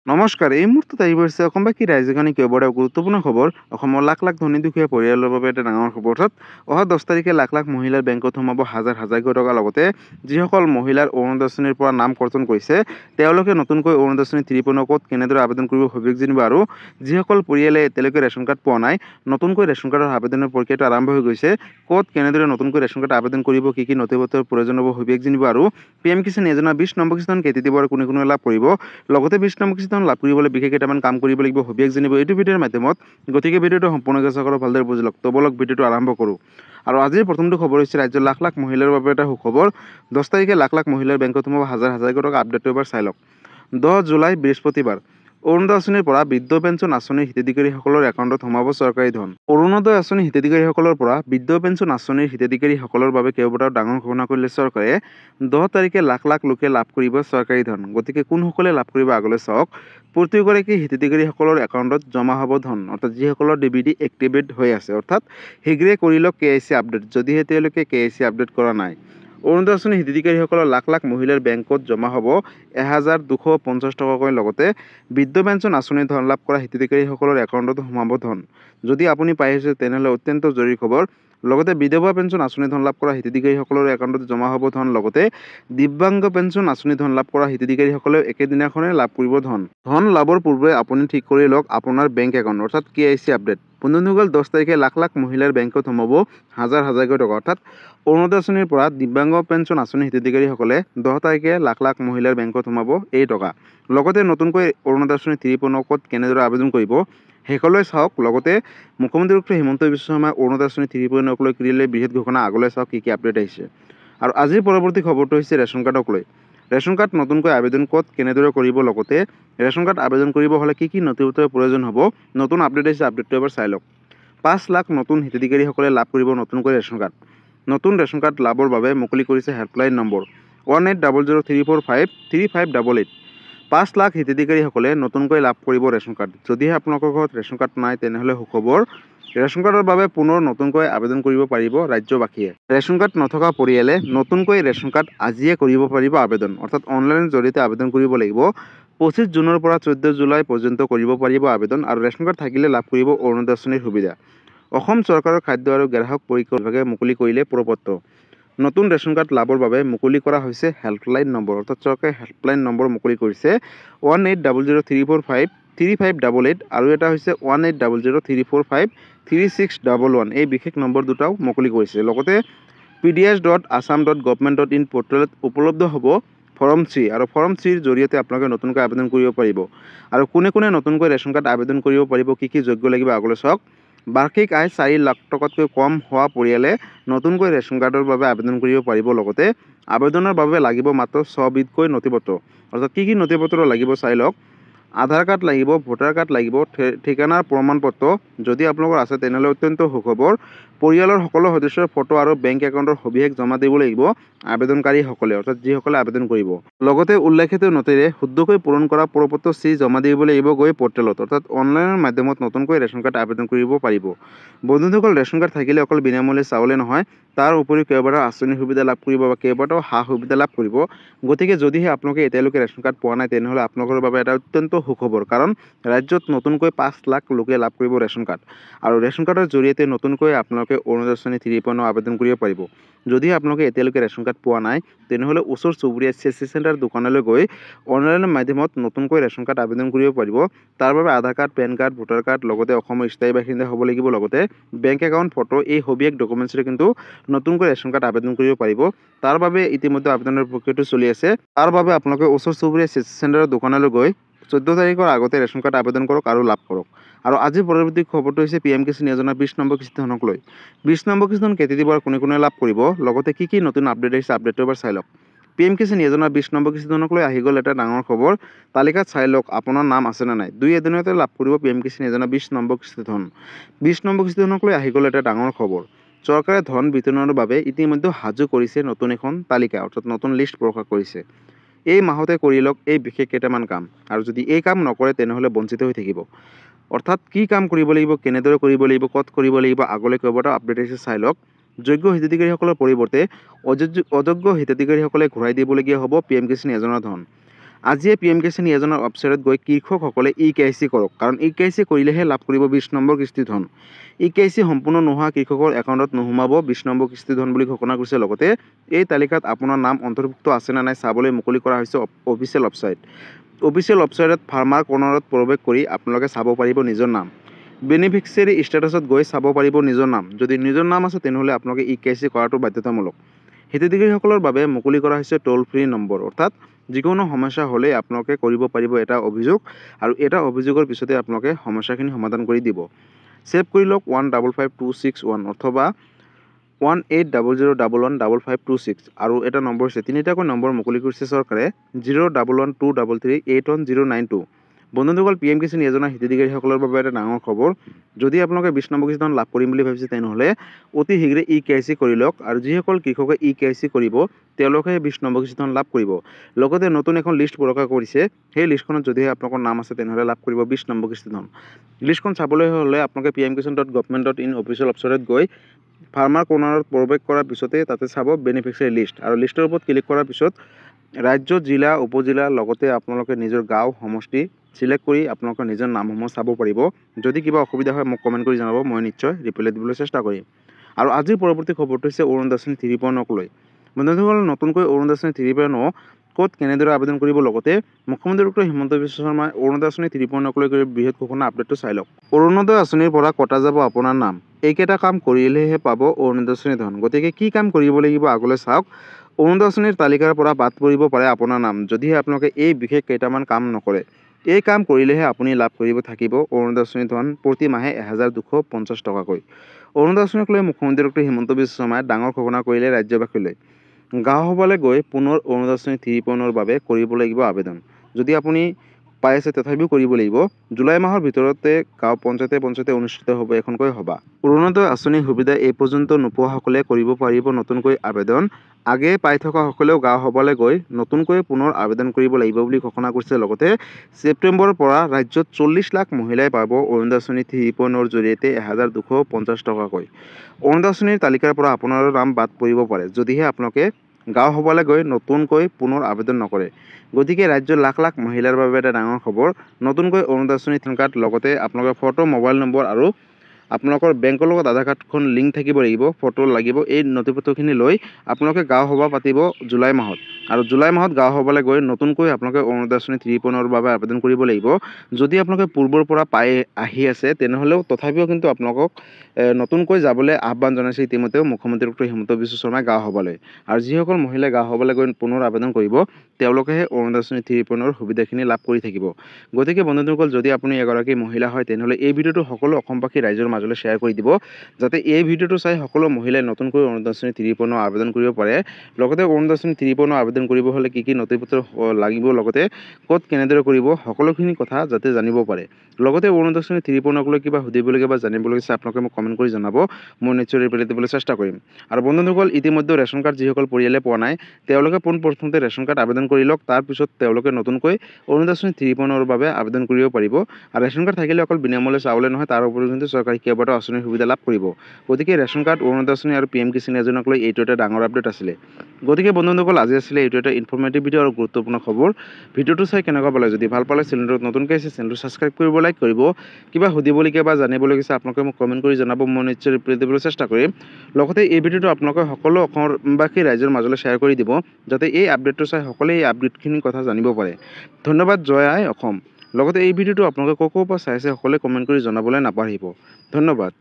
নমস্কাৰ। এই মুহূৰ্তত আহি পৰিছে অসমবাসী ৰাইজে কিয় বৰ গুৰুত্বপূৰ্ণ খবৰ। অসমৰ লাখ লাখ ধনী দুখীয়া পৰিয়ালৰ বাবে এটা ডাঙৰ খবৰ। অৰ্থাৎ অহা 10 তাৰিখে লাখ লাখ মহিলাৰ বেংকত সোমাব হাজাৰ হাজাৰকৈ টকা। লগতে যিসকল মহিলাৰ অৰুণোদয় আঁচনিৰ পৰা নাম কৰ্তন কৰিছে তেওঁলোকে নতুনকৈ অৰুণোদয় আঁচনি 3.0 ক'ত কেনেদৰে আবেদন কৰিব সবিশেষ জানিব। আৰু যিসকল পৰিয়ালে এতিয়ালৈকে ৰেচন কাৰ্ড পোৱা নাই, নতুনকৈ ৰেচন কাৰ্ডৰ আবেদনৰ প্ৰক্ৰিয়াটো আৰম্ভ হৈ গৈছে। ক'ত কেনেদৰে নতুনকৈ ৰেচন কাৰ্ড আবেদন কৰিব, কি কি নথিপত্ৰৰ প্ৰয়োজন হ'ব সবিশেষ জানিব। আৰু PM কিষাণ যোজনা 20 নম্বৰ কিস্তিখন কেতিয়া দিব আৰু কোনে লাভ কৰিব। লগতে 20 নম্বৰ কিস্তিখন লাভ কৰিবলৈ বিশেষ কেইটামান কাম কৰিব লাগিব সবিশেষ জানিব এইটো ভিডিঅ'ৰ মাধ্যমত। গতিকে ভিডিঅ'টো সম্পূৰ্ণকৈ চাওক আৰু ভালদৰে বুজি লওক। তো বলক ভিডিঅ'টো আৰম্ভ কৰোঁ। আৰু আজিৰ প্ৰথমটো খবৰ হৈছে ৰাজ্যৰ লাখ লাখ মহিলাৰ বাবে এটা সুখবৰ। 10 তাৰিখে লাখ লাখ মহিলাৰ বেংকত সোমাব হাজাৰ হাজাৰকৈ টকা। আপডেটটো এবাৰ চাই লওক। 10 জুলাই বৃহস্পতিবাৰ অৰুণোদয় আঁচনিৰ পৰা বৃদ্ধ পেঞ্চন আঁচনিৰ হিতাধিকাৰীসকলৰ একাউণ্টত সোমাব চৰকাৰী ধন। অৰুণোদয় আঁচনিৰ হিতাধিকাৰীসকলৰ পৰা বৃদ্ধ পেঞ্চন আঁচনিৰ হিতাধিকাৰীসকলৰ বাবে কেইবাটাও ডাঙৰ ঘোষণা কৰিলে চৰকাৰে। 10 তাৰিখে লাখ লাখ লোকে লাভ কৰিব চৰকাৰী ধন। গতিকে কোনসকলে লাভ কৰিব আগলৈ চাওক। প্ৰতিগৰাকী হিতাধিকাৰীসকলৰ একাউণ্টত জমা হ'ব ধন। অৰ্থাৎ যিসকলৰ DBT এক্টিভেট হৈ আছে, অৰ্থাৎ শীঘ্ৰে কৰি লওক KYC আপডেট যদিহে তেওঁলোকে KYC আপডেট কৰা নাই। অৰুণোদয় আঁচনিৰ হিতাধিকাৰীসকলৰ লাখ লাখ মহিলাৰ বেংকত জমা হ'ব 1250 টকাকৈ। লগতে বৃদ্ধ পেঞ্চন আঁচনিৰ ধন লাভ কৰা হিতাধিকাৰীসকলৰ একাউণ্টতো সোমাব ধন। যদি আপুনি পাই আছে তেনেহ'লে অত্যন্ত জৰুৰী খবৰ। লগতে বিধৱা পেঞ্চন আঁচনি ধন লাভ কৰা হিতাধিকাৰীসকলৰ একাউণ্টত জমা হ'ব ধন। লগতে দিব্যাংগ পেঞ্চন আঁচনি ধন লাভ কৰা হিতাধিকাৰীসকলেও একেদিনাখনে লাভ কৰিব ধন। ধন লাভৰ পূৰ্বে আপুনি ঠিক কৰি লওক আপোনাৰ বেংক একাউণ্ট, অৰ্থাৎ KYC আপডেট। বন্ধুসকল, 10 তাৰিখে লাখ লাখ মহিলাৰ বেংকত সোমাব হাজাৰ হাজাৰকৈ টকা। অৰ্থাৎ অৰুণোদয় আঁচনিৰ পৰা দিব্যাংগ পেঞ্চন আঁচনি হিতাধিকাৰীসকলে 10 তাৰিখে লাখ লাখ মহিলাৰ বেংকত সোমাব এই টকা। লগতে নতুনকৈ অৰুণোদয় আঁচনি 3.0 ক'ত কেনেদৰে আবেদন কৰিব শেষলৈ চাওক। লগতে মুখ্যমন্ত্ৰী ডক্টৰ হিমন্ত বিশ্ব শৰ্মাই অৰুণোদয় আঁচনি 3.0 লৈ কৰিলে বৃহৎ ঘোষণা। আগলৈ চাওক কি কি আপডেট আহিছে। আৰু আজিৰ পৰৱৰ্তী খবৰটো হৈছে ৰেচন কাৰ্ডক লৈ। ৰেচন কাৰ্ড নতুনকৈ আবেদন ক'ত কেনেদৰে কৰিব, লগতে ৰেচন কাৰ্ড আবেদন কৰিব হ'লে কি কি নথিপত্ৰৰ প্ৰয়োজন হ'ব। নতুন আপডেট আহিছে, আপডেটটো এবাৰ চাই লওক। 5 লাখ নতুন হিতাধিকাৰীসকলে লাভ কৰিব নতুনকৈ ৰেচন কাৰ্ড। নতুন ৰেচন কাৰ্ড লাভৰ বাবে মুকলি কৰিছে হেল্পলাইন নম্বৰ 180034535888। 5 লাখ হিতাধিকাৰীসকলে নতুনকৈ লাভ কৰিব ৰেচন কাৰ্ড। যদিহে আপোনালোকৰ ঘৰত ৰেচন কাৰ্ড নাই তেনেহ'লে সুখবৰ। ৰেচন কাৰ্ডৰ বাবে পুনৰ নতুনকৈ আবেদন কৰিব পাৰিব ৰাজ্যবাসীয়ে। ৰেচন কাৰ্ড নথকা পৰিয়ালে নতুনকৈ ৰেচন কাৰ্ড আজিয়ে কৰিব পাৰিব আবেদন। অৰ্থাৎ অনলাইনৰ জৰিয়তে আবেদন কৰিব লাগিব। 25 জুনৰ পৰা 14 জুলাই পৰ্যন্ত কৰিব পাৰিব আবেদন। আৰু ৰেচন কাৰ্ড থাকিলে লাভ কৰিব অৰুণোদয় আঁচনিৰ সুবিধা। অসম চৰকাৰৰ খাদ্য আৰু গ্ৰাহক পৰীক্ষা বিভাগে মুকলি কৰিলে প্ৰপত্ৰ। নতুন ৰেচন কাৰ্ড লাভৰ বাবে মুকলি কৰা হৈছে হেল্পলাইন নম্বৰ। অৰ্থাৎ চৰকাৰে হেল্পলাইন নম্বৰ মুকলি কৰিছে 180034535888 আৰু এটা হৈছে 180034536611। এই বিশেষ নম্বৰ দুটাও মুকলি কৰিছে। লগতে pds.assam.government.in পৰ্টেলত উপলব্ধ হ'ব ফৰ্ম 3 আৰু ফৰ্ম 3ৰ জৰিয়তে আপোনালোকে নতুনকৈ আবেদন কৰিব পাৰিব। আৰু কোনে কোনে নতুনকৈ ৰেচন কাৰ্ড আবেদন কৰিব পাৰিব, কি কি যোগ্য লাগিব আগলৈ চাওক। বাৰ্ষিক আয় 4 লাখ টকাতকৈ কম হোৱা পৰিয়ালে নতুনকৈ ৰেচন কাৰ্ডৰ বাবে আবেদন কৰিব পাৰিব। লগতে আবেদনৰ বাবে লাগিব মাত্ৰ 6 বিধকৈ নথিপত্ৰ। অৰ্থাৎ কি কি নথিপত্ৰ লাগিব চাই লওক। আধাৰ কাৰ্ড লাগিব, ভোটাৰ কাৰ্ড লাগিব, ঠিকনাৰ প্ৰমাণপত্ৰ যদি আপোনালোকৰ আছে তেনেহ'লে অত্যন্ত সুখবৰ। পৰিয়ালৰ সকলো সদস্যৰ ফটো আৰু বেংক একাউণ্টৰ সবিশেষ জমা দিব লাগিব আবেদনকাৰীসকলে, অৰ্থাৎ যিসকলে আবেদন কৰিব। লগতে উল্লেখিত নথিৰে শুদ্ধকৈ পূৰণ কৰা প্ৰপত্ৰ চি জমা দিব লাগিব গৈ পৰ্টেলত, অৰ্থাৎ অনলাইনৰ মাধ্যমত নতুনকৈ ৰেচন কাৰ্ড আবেদন কৰিব পাৰিব। বন্ধুসকল, ৰেচন কাৰ্ড থাকিলে অকল বিনামূল্যে চাউলে নহয়, তাৰ উপৰিও কেইবাটাও আঁচনিৰ সুবিধা লাভ কৰিব বা কেইবাটাও সা সুবিধা লাভ কৰিব। গতিকে যদিহে আপোনালোকে এতিয়ালৈকে ৰেচন কাৰ্ড পোৱা নাই তেনেহ'লে আপোনালোকৰ বাবে এটা অত্যন্ত সুখবৰ। কাৰণ ৰাজ্যত নতুনকৈ 5 লাখ লোকে লাভ কৰিব ৰেচন কাৰ্ড। আৰু ৰেচন কাৰ্ডৰ জৰিয়তে নতুনকৈ আপোনালোকে অৰুণোদয় আঁচনি 3.0 আবেদন কৰিব পাৰিব। যদিহে আপোনালোকে এতিয়ালৈকে ৰেচন কাৰ্ড পোৱা নাই তেনেহ'লে ওচৰ চুবুৰীয়া CSC চেণ্টাৰ দোকানলৈ গৈ অনলাইনৰ মাধ্যমত নতুনকৈ ৰেচন কাৰ্ড আবেদন কৰিব পাৰিব। তাৰ বাবে Aadhaar card, PAN card, voter card, লগতে অসমৰ স্থায়ী বাসিন্দা হ'ব লাগিব। লগতে বেংক একাউণ্ট, ফটো, এই সবিশেষ ডকুমেণ্টছৰে কিন্তু নতুনকৈ ৰেচন কাৰ্ড আবেদন কৰিব পাৰিব। তাৰ বাবে ইতিমধ্যে আবেদনৰ প্ৰক্ৰিয়াটো চলি আছে। তাৰ বাবে আপোনালোকে ওচৰ চুবুৰীয়া CSC চেণ্টাৰৰ দোকানলৈ গৈ 14 তাৰিখৰ আগতে ৰেচন কাৰ্ড আবেদন কৰক আৰু লাভ কৰক। আৰু আজিৰ পৰৱৰ্তী খবৰটো হৈছে PM কিষাণ যোজনা 20 নম্বৰ কিস্তিখনক লৈ। 20 নম্বৰ কিস্তিখন কেতিয়া দিব আৰু কোনে লাভ কৰিব, লগতে কি কি নতুন আপডেট আহিছে আপডেটটো এবাৰ চাই লওক। PM কিষাণ যোজনা 20 নম্বৰ কিস্তিখনক লৈ আহি গ'ল এটা ডাঙৰ খবৰ। তালিকাত চাই লওক আপোনাৰ নাম আছে নে নাই। 2 এদিনতে লাভ কৰিব PM কিষাণ যোজনা 20 নম্বৰ কিস্তিখন। 20 নম্বৰ কিস্তিখনক লৈ আহি গ'ল এটা ডাঙৰ খবৰ। চৰকাৰে ধন বিতৰণৰ বাবে ইতিমধ্যে সাজু কৰিছে নতুন এখন তালিকা, অৰ্থাৎ নতুন লিষ্ট প্ৰকাশ কৰিছে। এই মাহতে কৰি লওক এই বিশেষ কেইটামান কাম। আৰু যদি এই কাম নকৰে তেনেহ'লে বঞ্চিত হৈ থাকিব। অৰ্থাৎ কি কাম কৰিব লাগিব, কেনেদৰে কৰিব লাগিব, ক'ত কৰিব লাগিব, আগলৈ কেইবাটাও আপডেট আহিছে চাই লওক। যোগ্য হিতাধিকাৰীসকলৰ পৰিৱৰ্তে অযোগ্য হিতাধিকাৰীসকলে ঘূৰাই দিবলগীয়া হ'ব PM কিষাণ যোজনাৰ ধন। আজিয়ে PMKC নিয়োজনৰ ৱেবছাইটত গৈ কৃষকসকলে EKYC কৰক, কাৰণ EKYC কৰিলেহে লাভ কৰিব 20 নম্বৰ কিস্তি ধন। EKYC সম্পূৰ্ণ নোহোৱা কৃষকৰ একাউণ্টত নোসোমাব 20 নম্বৰ কিস্তি ধন বুলি ঘোষণা কৰিছে। লগতে এই তালিকাত আপোনাৰ নাম অন্তৰ্ভুক্ত আছে নে নাই চাবলৈ মুকলি কৰা হৈছে অফিচিয়েল ৱেবছাইট। অফিচিয়েল ৱেবছাইটত ফাৰ্মাৰ কৰ্ণাৰত প্ৰৱেশ কৰি আপোনালোকে চাব পাৰিব নিজৰ নাম। বেনিফিচিয়াৰী ষ্টেটাছত গৈ চাব পাৰিব নিজৰ নাম। যদি নিজৰ নাম আছে তেনেহ'লে আপোনালোকে EKYC কৰাটো বাধ্যতামূলক। হিতাধিকাৰীসকলৰ বাবে মুকলি কৰা হৈছে টোল ফ্ৰী নম্বৰ, অৰ্থাৎ যিকোনো সমস্যা হ'লে আপোনালোকে কৰিব পাৰিব এটা অভিযোগ, আৰু এটা অভিযোগৰ পিছতে আপোনালোকে সমস্যাখিনি সমাধান কৰি দিব। ছেভ কৰি লওক 155261 অথবা 1800115526, আৰু এটা নম্বৰ আছে, তিনিটাকৈ নম্বৰ মুকলি কৰিছে চৰকাৰে 011233811092। বন্ধুসকল, PMKC নিয়োজনৰ হিতাধিকাৰীসকলৰ বাবে এটা ডাঙৰ খবৰ। যদি আপোনালোকে 20 নম্বৰ কিস্তি ধন লাভ কৰিম বুলি ভাবিছে তেনেহ'লে অতি শীঘ্ৰে EKYC কৰি লওক, আৰু যিসকল কৃষকে EKYC কৰিব তেওঁলোকে 20 নম্বৰ কিস্তি ধন লাভ কৰিব। লগতে নতুন এখন লিষ্ট প্ৰকাশ কৰিছে, সেই লিষ্টখনত যদিহে আপোনালোকৰ নাম আছে তেনেহ'লে লাভ কৰিব 20 নম্বৰ কিস্তি ধন। লিষ্টখন চাবলৈ হ'লে আপোনালোকে pmkisan.government.in অফিচিয়েল ৱেবছাইটত গৈ ফাৰ্মাৰ কৰ্ণাৰত প্ৰৱেশ কৰাৰ পিছতে তাতে চাব বেনিফিচিয়াৰী লিষ্ট, আৰু লিষ্টৰ ওপৰত ক্লিক কৰাৰ পিছত ৰাজ্য, জিলা, উপজিলা লগতে আপোনালোকে নিজৰ গাঁও, সমষ্টি চিলেক্ট কৰি আপোনালোকৰ নিজৰ নামসমূহ চাব পাৰিব। যদি কিবা অসুবিধা হয় মোক কমেণ্ট কৰি জনাব, মই নিশ্চয় ৰিপ্লাই দিবলৈ চেষ্টা কৰিম। আৰু আজিৰ পৰৱৰ্তী খবৰটো হৈছে অৰুণোদয় 3.0ক লৈ। বন্ধুসকল, নতুনকৈ অৰুণোদয় 3.0 ক'ত কেনেদৰে আবেদন কৰিব, লগতে মুখ্যমন্ত্ৰী ডক্টৰ হিমন্ত বিশ্ব শৰ্মাই অৰুণোদয় 3.0ক লৈ বৃহৎ ঘোষণা আপডেটটো চাই লওক। অৰুণোদয় আঁচনিৰ পৰা কটা যাব আপোনাৰ নাম। এইকেইটা কাম কৰিলেহে পাব অৰুণোদয় ধন। গতিকে কি কাম কৰিব লাগিব আগলৈ চাওক। অৰুণোদয় আঁচনিৰ তালিকাৰ পৰা বাদ পৰিব পাৰে আপোনাৰ নাম, যদিহে আপোনালোকে এই বিশেষ কেইটামান কাম নকৰে। এই কাম কৰিলেহে আপুনি লাভ কৰিব থাকিব অৰুণোদয় ধন প্ৰতি মাহে 1250 টকাকৈ। অৰুণোদয় আঁচনিক লৈ মুখ্যমন্ত্ৰী ডক্টৰ হিমন্ত বিশ্ব শৰ্মাই ডাঙৰ ঘোষণা কৰিলে ৰাজ্যবাসীলৈ। গাঁও সভালৈ গৈ পুনৰ অৰুণোদয় 3.0ৰ বাবে কৰিব লাগিব আবেদন। যদি আপুনি পাই আছে তথাপিও কৰিব লাগিব। জুলাই মাহৰ ভিতৰতে গাঁও পঞ্চায়তে অনুষ্ঠিত হ'ব এখনকৈ সভা। অৰুণোদয় আঁচনিৰ সুবিধা এই পৰ্যন্ত নোপোৱাসকলে কৰিব পাৰিব নতুনকৈ আবেদন। আগে পাই থকাসকলেও গাঁও সভালৈ গৈ নতুনকৈ পুনৰ আবেদন কৰিব লাগিব বুলি ঘোষণা কৰিছে। লগতে ছেপ্টেম্বৰৰ পৰা ৰাজ্যত 40 লাখ মহিলাই পাব অৰুণোদয় 3.0ৰ জৰিয়তে 1250 টকাকৈ। অৰুণোদয় আঁচনিৰ তালিকাৰ পৰা আপোনাৰ নাম বাদ পৰিব পাৰে, যদিহে আপোনালোকে গাঁও সভালৈ গৈ নতুনকৈ পুনৰ আবেদন নকৰে। গতিকে ৰাজ্যৰ লাখ লাখ মহিলাৰ বাবে এটা ডাঙৰ খবৰ। নতুনকৈ অৰুণোদয় আঁচনি ৰেচন কাৰ্ড, লগতে আপোনালোকৰ ফটো, মোবাইল নম্বৰ আৰু আপোনালোকৰ বেংকৰ লগত আধাৰ কাৰ্ডখন লিংক থাকিব লাগিব, ফটো লাগিব। এই নথিপত্ৰখিনি লৈ আপোনালোকে গাঁও সভা পাতিব জুলাই মাহত, আৰু জুলাই মাহত গাঁও সভালৈ গৈ নতুনকৈ আপোনালোকে অৰুণোদয় 3.0ৰ বাবে আবেদন কৰিব লাগিব। যদি আপোনালোকে পূৰ্বৰ পৰা পাই আহি আছে তেনেহ'লেও তথাপিও কিন্তু আপোনালোকক নতুনকৈ যাবলৈ আহ্বান জনাইছে ইতিমধ্যেও মুখ্যমন্ত্ৰী ডক্টৰ হিমন্ত বিশ্ব শৰ্মাই গাঁও সভালৈ। আৰু যিসকল মহিলাই গাঁও সভালৈ গৈ পুনৰ আবেদন কৰিব তেওঁলোকেহে অৰুণোদয় 3.0ৰ সুবিধাখিনি লাভ কৰি থাকিব। গতিকে বন্ধুসকল, যদি আপুনি এগৰাকী মহিলা হয় তেনেহ'লে এই ভিডিঅ'টো সকলো অসমবাসী ৰাইজৰ মাজলৈ শ্বেয়াৰ কৰি দিব, যাতে এই ভিডিঅ'টো চাই সকলো মহিলাই নতুনকৈ অৰুণোদয় 3.0 আবেদন কৰিব পাৰে। লগতে অৰুণোদয় 3.0 আবেদন কৰিব হ'লে কি কি নথিপত্ৰ লাগিব, লগতে ক'ত কেনেদৰে কৰিব, সকলোখিনি কথা যাতে জানিব পাৰে। লগতে অৰুণোদয় 3.0ক লৈ কিবা সুধিবলগীয়া বা জানিবলগীয়া আছে আপোনালোকে মোক কমেণ্ট কৰি জনাব, মই নিশ্চয় ৰিপ্লাই দিবলৈ চেষ্টা কৰিম। আৰু বন্ধুসকল, ইতিমধ্যে ৰেচন কাৰ্ড যিসকল পৰিয়ালে পোৱা নাই তেওঁলোকে পোনপ্ৰথমতে ৰেচন কাৰ্ড আবেদন কৰি লওক। তাৰপিছত তেওঁলোকে নতুনকৈ অৰুণোদয় 3.0ৰ বাবে আবেদন কৰিব পাৰিব। আৰু ৰেচন কাৰ্ড থাকিলে অকল বিনামূল্যে চাউলে নহয়, তাৰ উপৰিও কিন্তু চৰকাৰী কেইবাটাও আঁচনিৰ সুবিধা লাভ কৰিব। গতিকে ৰেচন কাৰ্ড, অৰুণোদয় আঁচনি আৰু PMKC নিয়োজনক লৈ এইটো এটা ডাঙৰ আপডেট আছিলে। গতিকে বন্ধুসকল, আজি আছিলে এইটো এটা ইনফৰ্মেটিভ ভিডিঅ' আৰু গুৰুত্বপূৰ্ণ খবৰ। ভিডিঅ'টো চাই কেনেকুৱা পালে, যদি ভাল পালে চেনেলটোত নতুনকৈ আছে চেনেলটো ছাবস্ক্ৰাইব কৰিব, লাইক কৰিব। কিবা সুধিবলগীয়া বা জানিবলগীয়া আছে আপোনালোকে মোক কমেণ্ট কৰি জনাব, মই নিশ্চয় ৰিপ্লাই দিবলৈ চেষ্টা কৰিম। লগতে এই ভিডিঅ'টো আপোনালোকে সকলো অসমবাসী ৰাইজৰ মাজলৈ শ্বেয়াৰ কৰি দিব, যাতে এই আপডেটটো চাই সকলোৱে এই আপডেটখিনিৰ কথা জানিব পাৰে। ধন্যবাদ। জয় আই অসম। লগতে এই ভিডিঅ'টো আপোনালোকে ক'ৰ পৰা চাই আছে সকলোৱে কমেণ্ট কৰি জনাবলৈ নাপাহৰিব। ধন্যবাদ।